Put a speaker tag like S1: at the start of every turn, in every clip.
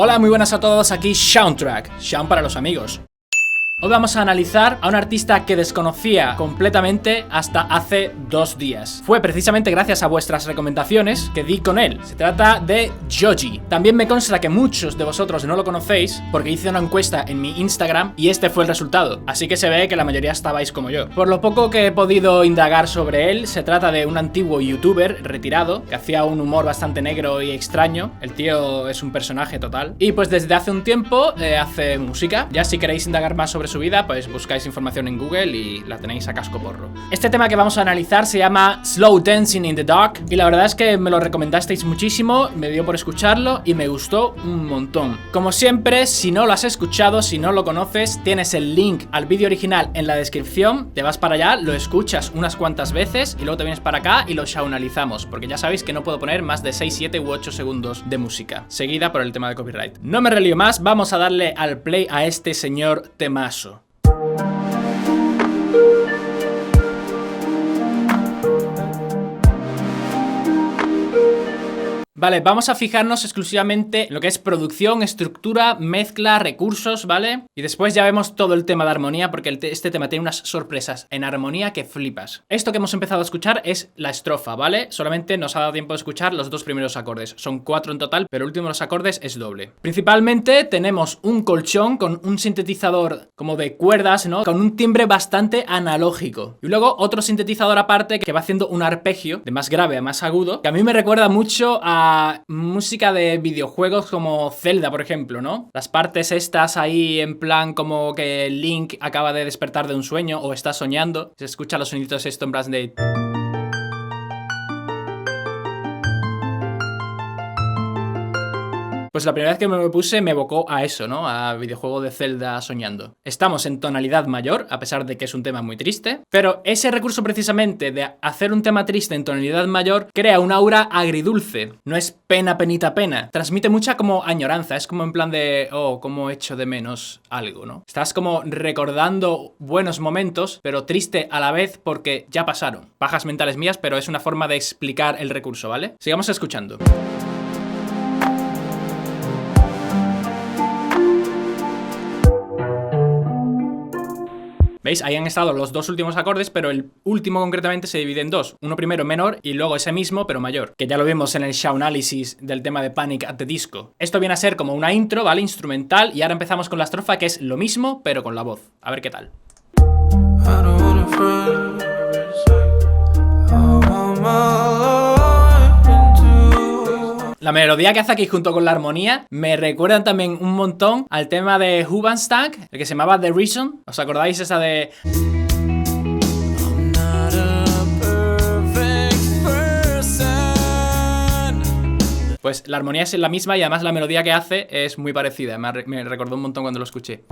S1: Hola, muy buenas a todos, aquí Soundtrack, Sound para los amigos. Hoy vamos a analizar a un artista que desconocía completamente hasta hace 2 días. Fue precisamente gracias a vuestras recomendaciones que di con él. Se trata de Joji. También me consta que muchos de vosotros no lo conocéis porque hice una encuesta en mi Instagram y este fue el resultado. Así que se ve que la mayoría estabais como yo. Por lo poco que he podido indagar sobre él, se trata de un antiguo youtuber retirado que hacía un humor bastante negro y extraño. El tío es un personaje total. Y pues desde hace un tiempo hace música. Ya si queréis indagar más sobre su vida, pues buscáis información en Google y la tenéis a casco porro. Este tema que vamos a analizar se llama Slow Dancing in the Dark y la verdad es que me lo recomendasteis muchísimo, me dio por escucharlo y me gustó un montón. Como siempre, si no lo has escuchado, si no lo conoces, tienes el link al vídeo original en la descripción, te vas para allá, lo escuchas unas cuantas veces y luego te vienes para acá y lo analizamos, porque ya sabéis que no puedo poner más de 6, 7 u 8 segundos de música, seguida por el tema de copyright. No me relío más, vamos a darle al play a este señor temazo. Vale, vamos a fijarnos exclusivamente en lo que es producción, estructura, mezcla, recursos, ¿vale? Y después ya vemos todo el tema de armonía porque este tema tiene unas sorpresas en armonía que flipas. Esto que hemos empezado a escuchar es la estrofa, ¿vale? Solamente nos ha dado tiempo de escuchar los 2 primeros acordes. Son 4 en total, pero el último de los acordes es doble. Principalmente tenemos un colchón con un sintetizador como de cuerdas, ¿no? Con un timbre bastante analógico. Y luego otro sintetizador aparte que va haciendo un arpegio de más grave a más agudo, que a mí me recuerda mucho a música de videojuegos como Zelda, por ejemplo, ¿no? Las partes estas ahí en plan como que Link acaba de despertar de un sueño o está soñando. Se escuchan los sonidos esto en plan de... Pues la primera vez que me lo puse me evocó a eso, ¿no? A videojuego de Zelda soñando. Estamos en tonalidad mayor, a pesar de que es un tema muy triste, pero ese recurso precisamente de hacer un tema triste en tonalidad mayor crea un aura agridulce. No es pena, penita, pena. Transmite mucha como añoranza, es como en plan de, oh, cómo echo de menos algo, ¿no? Estás como recordando buenos momentos, pero triste a la vez porque ya pasaron. Pajas mentales mías, pero es una forma de explicar el recurso, ¿vale? Sigamos escuchando. ¿Veis? Ahí han estado los 2 últimos acordes, pero el último concretamente se divide en 2. Uno primero menor y luego ese mismo, pero mayor. Que ya lo vimos en el show análisis del tema de Panic at the Disco. Esto viene a ser como una intro, ¿vale? Instrumental. Y ahora empezamos con la estrofa, que es lo mismo, pero con la voz. A ver qué tal. La melodía que hace aquí junto con la armonía me recuerdan también un montón al tema de Hoobastank, el que se llamaba The Reason. ¿Os acordáis esa de...? Pues la armonía es la misma y además la melodía que hace es muy parecida. Me recordó un montón cuando lo escuché.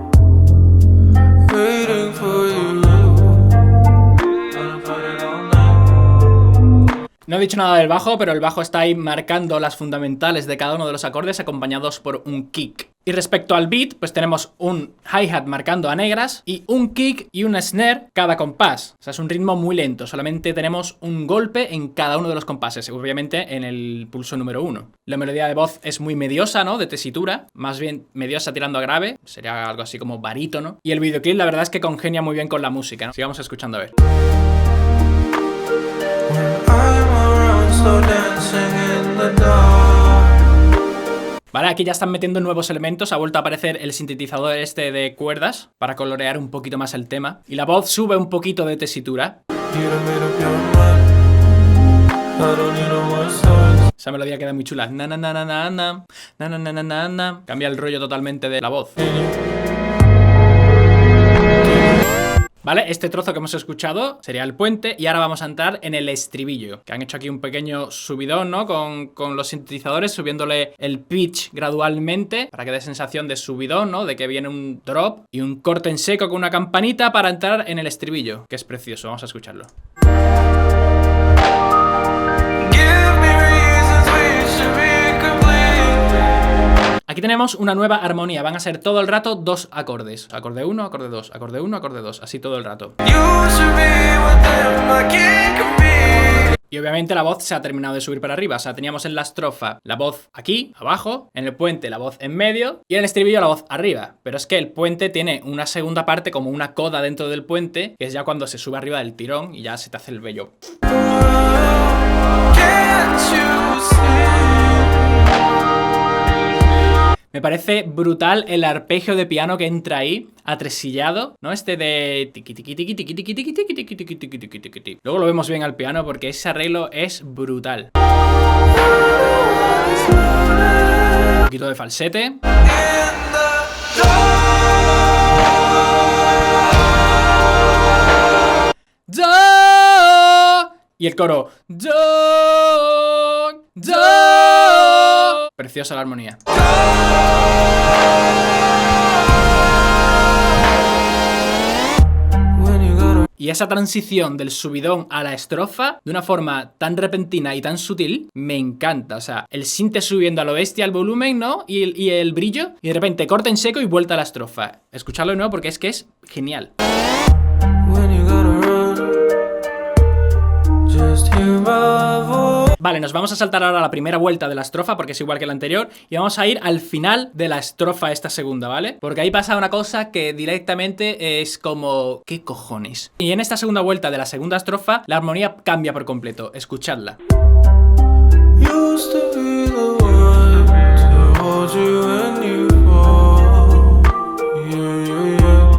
S1: No he dicho nada del bajo, pero el bajo está ahí marcando las fundamentales de cada uno de los acordes acompañados por un kick. Y respecto al beat, pues tenemos un hi-hat marcando a negras y un kick y una snare cada compás. O sea, es un ritmo muy lento, solamente tenemos un golpe en cada uno de los compases, obviamente en el pulso número 1. La melodía de voz es muy mediosa, ¿no? De tesitura, más bien mediosa tirando a grave, sería algo así como barítono. Y el videoclip la verdad es que congenia muy bien con la música, ¿no? Sigamos escuchando a ver. Vale, aquí ya están metiendo nuevos elementos. Ha vuelto a aparecer el sintetizador este de cuerdas para colorear un poquito más el tema. Y la voz sube un poquito de tesitura. Esa melodía queda muy chula. Na, na, na, na, na, na, na, na, na, na, na. Cambia el rollo totalmente de la voz. ¿Vale? Este trozo que hemos escuchado sería el puente y ahora vamos a entrar en el estribillo, que han hecho aquí un pequeño subidón, ¿no? Con los sintetizadores, subiéndole el pitch gradualmente para que dé sensación de subidón, ¿no? De que viene un drop y un corte en seco con una campanita para entrar en el estribillo, que es precioso. Vamos a escucharlo. Aquí tenemos una nueva armonía, van a ser todo el rato 2 acordes. Acorde 1, acorde 2, acorde 1, acorde 2, así todo el rato. Y obviamente la voz se ha terminado de subir para arriba. O sea, teníamos en la estrofa la voz aquí, abajo, en el puente la voz en medio y en el estribillo la voz arriba. Pero es que el puente tiene una segunda parte como una coda dentro del puente, que es ya cuando se sube arriba del tirón y ya se te hace el vello. Me parece brutal el arpegio de piano que entra ahí, atresillado, ¿no? Este de tiqui tiqui tiqui tiqui tiqui tiqui tiqui tiqui tiqui tiqui tiqui tiqui tiqui. Luego lo vemos bien al piano porque ese arreglo es brutal. Un poquito de falsete. Y el coro. Preciosa la armonía. Y esa transición del subidón a la estrofa, de una forma tan repentina y tan sutil, me encanta. O sea, el sinte subiendo a lo bestia, el volumen, ¿no? Y el brillo, y de repente corta en seco y vuelta a la estrofa. Escuchadlo de nuevo porque es que es genial. Vale, nos vamos a saltar ahora a la primera vuelta de la estrofa porque es igual que la anterior y vamos a ir al final de la estrofa esta segunda, ¿vale? Porque ahí pasa una cosa que directamente es como... ¿qué cojones? Y en esta segunda vuelta de la segunda estrofa la armonía cambia por completo, escuchadla.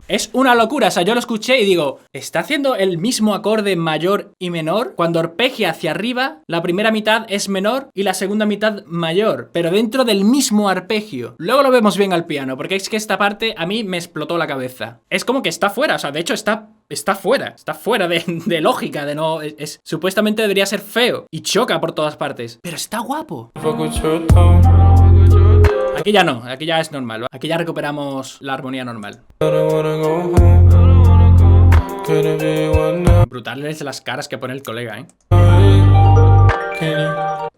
S1: Es una locura, o sea, yo lo escuché y digo, ¿está haciendo el mismo acorde mayor y menor? Cuando arpegia hacia arriba, la primera mitad es menor y la segunda mitad mayor, pero dentro del mismo arpegio. Luego lo vemos bien al piano, porque es que esta parte a mí me explotó la cabeza. Es como que está fuera, o sea, de hecho está fuera de lógica, de no... supuestamente debería ser feo y choca por todas partes, pero está guapo. Aquí ya no, aquí ya es normal, ¿va? Aquí ya recuperamos la armonía normal. Brutales las caras que pone el colega, ¿eh?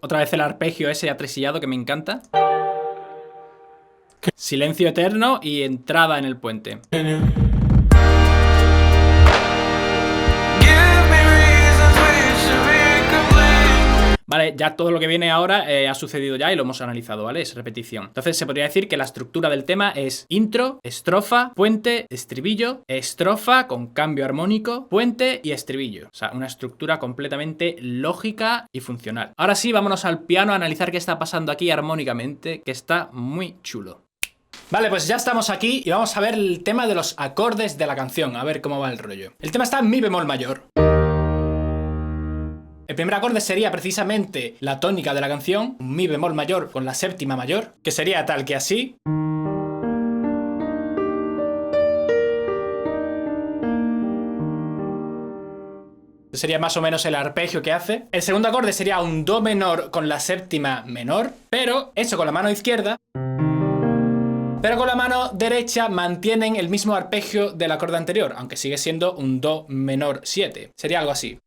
S1: Otra vez el arpegio ese atresillado que me encanta. Silencio eterno y entrada en el puente. Vale, ya todo lo que viene ahora ha sucedido ya y lo hemos analizado, ¿vale? Es repetición. Entonces se podría decir que la estructura del tema es intro, estrofa, puente, estribillo, estrofa con cambio armónico, puente y estribillo. O sea, una estructura completamente lógica y funcional. Ahora sí, vámonos al piano a analizar qué está pasando aquí armónicamente, que está muy chulo. Vale, pues ya estamos aquí y vamos a ver el tema de los acordes de la canción, a ver cómo va el rollo. El tema está en mi bemol mayor. El primer acorde sería precisamente la tónica de la canción, un mi bemol mayor con la séptima mayor, que sería tal que así. Sería más o menos el arpegio que hace. El segundo acorde sería un do menor con la séptima menor, pero hecho con la mano izquierda. Pero con la mano derecha mantienen el mismo arpegio del acorde anterior, aunque sigue siendo un do menor 7. Sería algo así.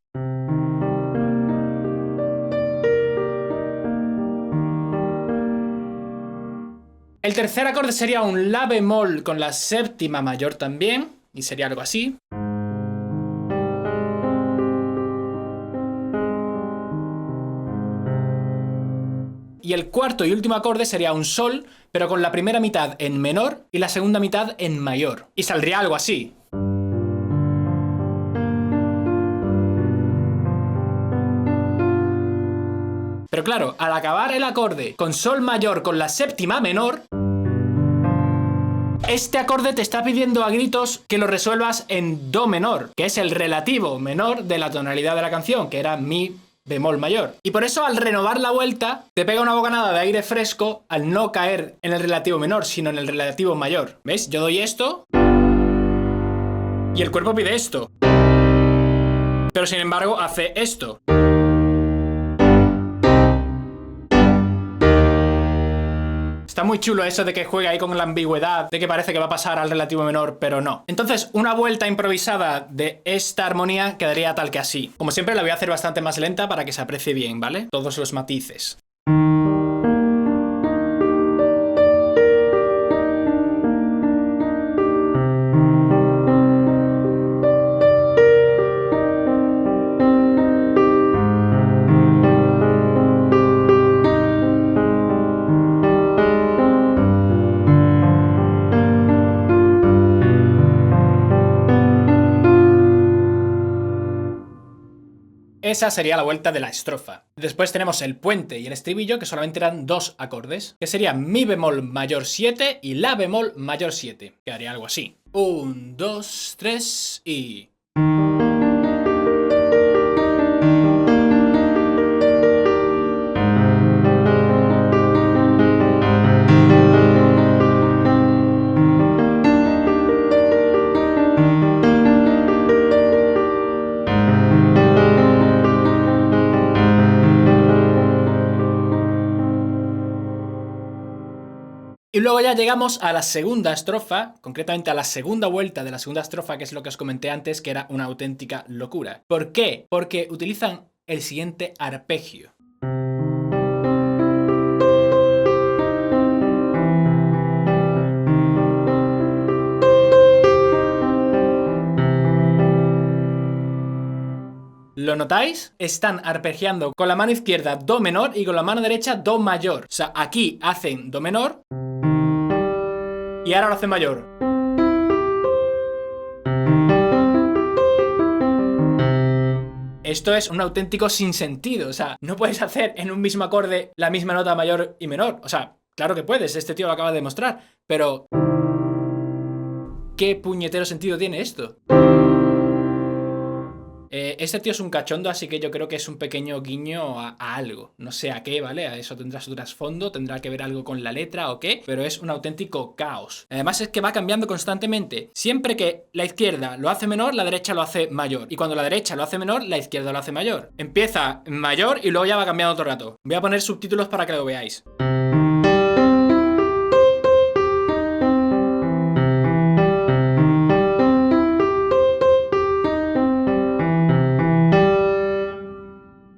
S1: El tercer acorde sería un la bemol con la séptima mayor también, y sería algo así. Y el cuarto y último acorde sería un sol, pero con la primera mitad en menor y la segunda mitad en mayor. Y saldría algo así. Pero claro, al acabar el acorde con sol mayor con la séptima menor, este acorde te está pidiendo a gritos que lo resuelvas en do menor, que es el relativo menor de la tonalidad de la canción, que era mi bemol mayor. Y por eso al renovar la vuelta te pega una bocanada de aire fresco al no caer en el relativo menor, sino en el relativo mayor. ¿Ves? Yo doy esto y el cuerpo pide esto, pero sin embargo hace esto. Está muy chulo eso de que juega ahí con la ambigüedad, de que parece que va a pasar al relativo menor, pero no. Entonces, una vuelta improvisada de esta armonía quedaría tal que así. Como siempre, la voy a hacer bastante más lenta para que se aprecie bien, ¿vale? Todos los matices. esa sería la vuelta de la estrofa. Después tenemos el puente y el estribillo, que solamente eran 2 acordes, que serían mi bemol mayor 7 y la bemol mayor 7. Quedaría algo así. 1, 2, 3 y... Y luego ya llegamos a la segunda estrofa, concretamente a la segunda vuelta de la segunda estrofa, que es lo que os comenté antes, que era una auténtica locura. ¿Por qué? Porque utilizan el siguiente arpegio. ¿Lo notáis? Están arpegiando con la mano izquierda do menor y con la mano derecha do mayor. O sea, aquí hacen do menor y ahora lo hacen mayor. Esto es un auténtico sinsentido. O sea, no puedes hacer en un mismo acorde la misma nota mayor y menor. O sea, claro que puedes, este tío lo acaba de demostrar. Pero... ¿qué puñetero sentido tiene esto? Este tío es un cachondo, así que yo creo que es un pequeño guiño a algo. No sé a qué, ¿vale? A eso tendrá su trasfondo, tendrá que ver algo con la letra o qué, pero es un auténtico caos. Además es que va cambiando constantemente. Siempre que la izquierda lo hace menor, la derecha lo hace mayor. Y cuando la derecha lo hace menor, la izquierda lo hace mayor. Empieza mayor y luego ya va cambiando todo el rato. Voy a poner subtítulos para que lo veáis.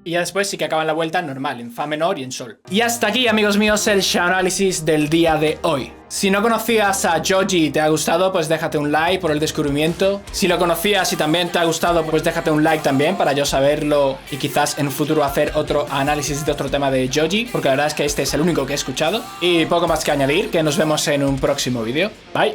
S1: Y ya después sí que acaban la vuelta normal, en fa menor y en sol. Y hasta aquí, amigos míos, el Shaonalysis del día de hoy. Si no conocías a Joji y te ha gustado, pues déjate un like por el descubrimiento. Si lo conocías y también te ha gustado, pues déjate un like también para yo saberlo y quizás en un futuro hacer otro análisis de otro tema de Joji, porque la verdad es que este es el único que he escuchado. Y poco más que añadir, que nos vemos en un próximo vídeo. Bye.